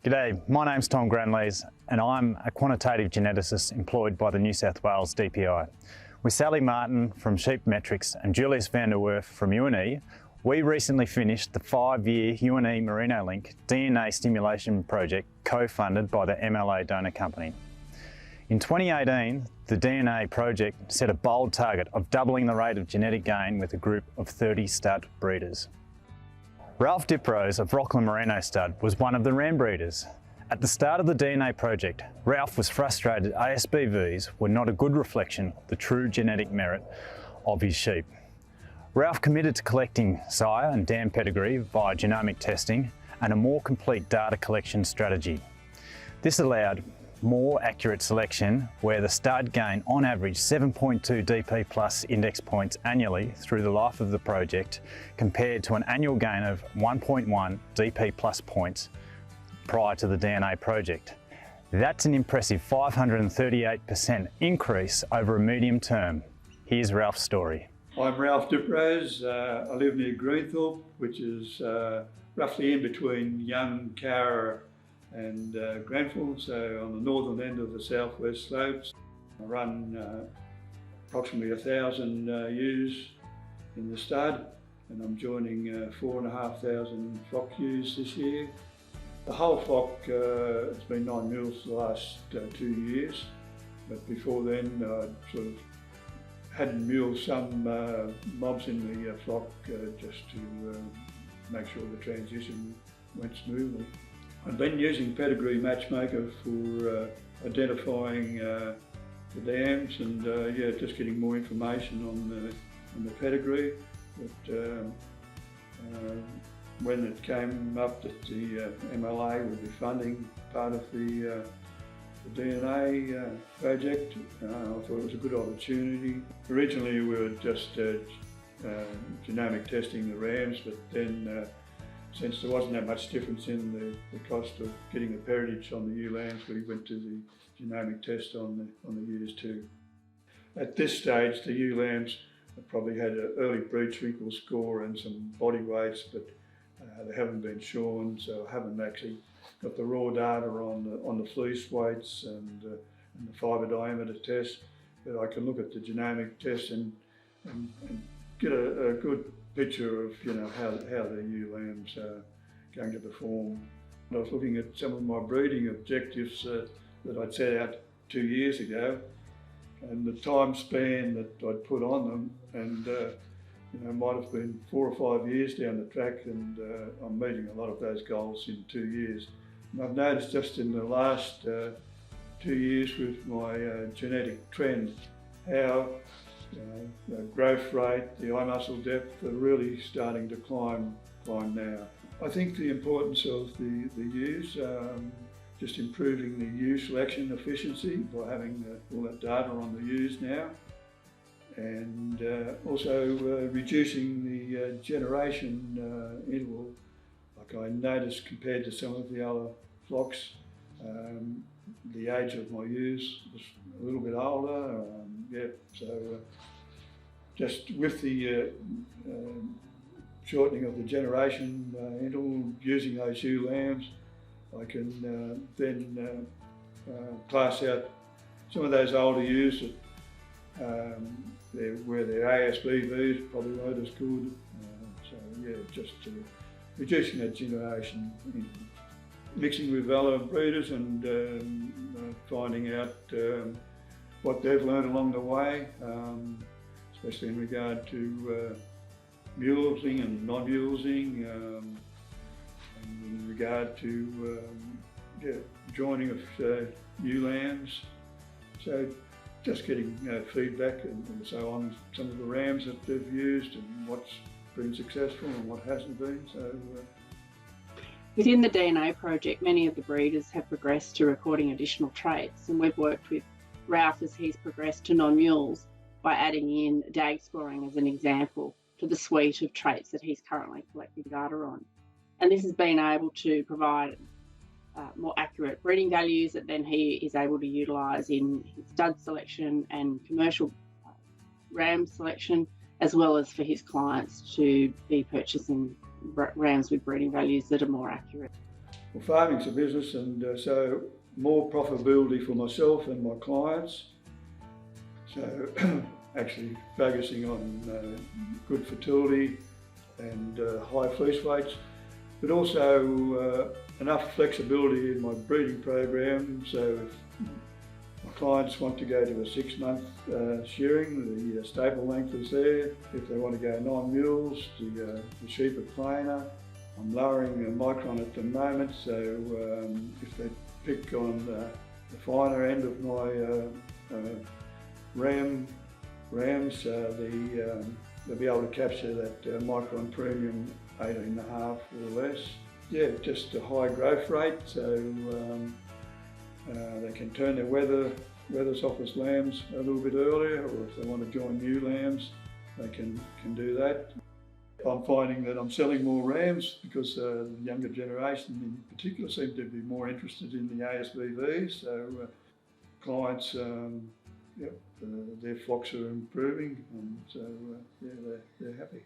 G'day, my name's Tom Granlees and I'm a quantitative geneticist employed by the New South Wales DPI. With Sally Martin from Sheep Metrics and Julius van der Werf from UNE, we recently finished the 5-year UNE Merino Link DNA stimulation project co-funded by the MLA donor company. In 2018, the DNA project set a bold target of doubling the rate of genetic gain with a group of 30 stud breeders. Ralph Diprose of Rocklyn Merino Stud was one of the ram breeders. At the start of the DNA project, Ralph was frustrated ASBVs were not a good reflection of the true genetic merit of his sheep. Ralph committed to collecting sire and dam pedigree via genomic testing and a more complete data collection strategy. This allowed more accurate selection where the stud gained on average 7.2 DP plus index points annually through the life of the project compared to an annual gain of 1.1 DP plus points prior to the DNA project. That's an impressive 538% increase over a medium term. Here's Ralph's story. I'm Ralph Diprose. I live near Greenethorpe, which is roughly in between Young, Cowra and Grenfell, so on the northern end of the southwest slopes. I run approximately 1,000 ewes in the stud, and I'm joining 4,500 flock ewes this year. The whole flock has been non-mules for the last 2 years, but before then I'd sort of had muled some mobs in the flock just to make sure the transition went smoothly. I've been using Pedigree Matchmaker for identifying the dams and just getting more information on the pedigree. But when it came up that the MLA would be funding part of the DNA project, I thought it was a good opportunity. Originally we were just genomic testing the rams, but then since there wasn't that much difference in the cost of getting the parentage on the ewe lambs, we went to the genomic test on the ewes too. At this stage, the ewe lambs probably had an early breed treacle score and some body weights, but they haven't been shorn, so I haven't actually got the raw data on the fleece weights and the fibre diameter test. But I can look at the genomic test and get a good picture of how the ewe lambs are going to perform. I was looking at some of my breeding objectives that I'd set out 2 years ago, and the time span that I'd put on them, and might have been 4 or 5 years down the track, and I'm meeting a lot of those goals in 2 years. And I've noticed just in the last 2 years with my genetic trend how the growth rate, the eye muscle depth are really starting to climb now. I think the importance of the ewes, just improving the ewe selection efficiency by having all that data on the ewes now, and also reducing the generation interval. Like I noticed compared to some of the other flocks, the age of my ewes was a little bit older. So just with the shortening of the generation interval, using those ewe lambs, I can then class out some of those older ewes that where their ASBVs probably weren't as good. Just reducing that generation, mixing with other breeders and finding out what they've learned along the way, especially in regard to mulesing and non-mulesing, and in regard to joining of ewe lambs. So just getting feedback and so on some of the rams that they've used and what's been successful and what hasn't been. So. Within the DNA project, many of the breeders have progressed to recording additional traits, and we've worked with Ralph as he's progressed to non-mules by adding in DAG scoring as an example to the suite of traits that he's currently collecting data on. And this has been able to provide more accurate breeding values that then he is able to utilise in his stud selection and commercial ram selection, as well as for his clients to be purchasing rams with breeding values that are more accurate. Well, farming's a business, and so more profitability for myself and my clients. So actually focusing on good fertility and high fleece weights, but also enough flexibility in my breeding program. So if my clients want to go to a 6-month shearing, the staple length is there. If they want to go non-mules, the sheep are plainer. I'm lowering the micron at the moment, so if they pick on the finer end of my rams, they'll be able to capture that micron premium 18.5 or less. Yeah, just a high growth rate, so they can turn their wethers off as lambs a little bit earlier, or if they want to join new lambs, they can do that. I'm finding that I'm selling more rams because the younger generation in particular seem to be more interested in the ASVVs, so clients, their flocks are improving, and so yeah, they're happy.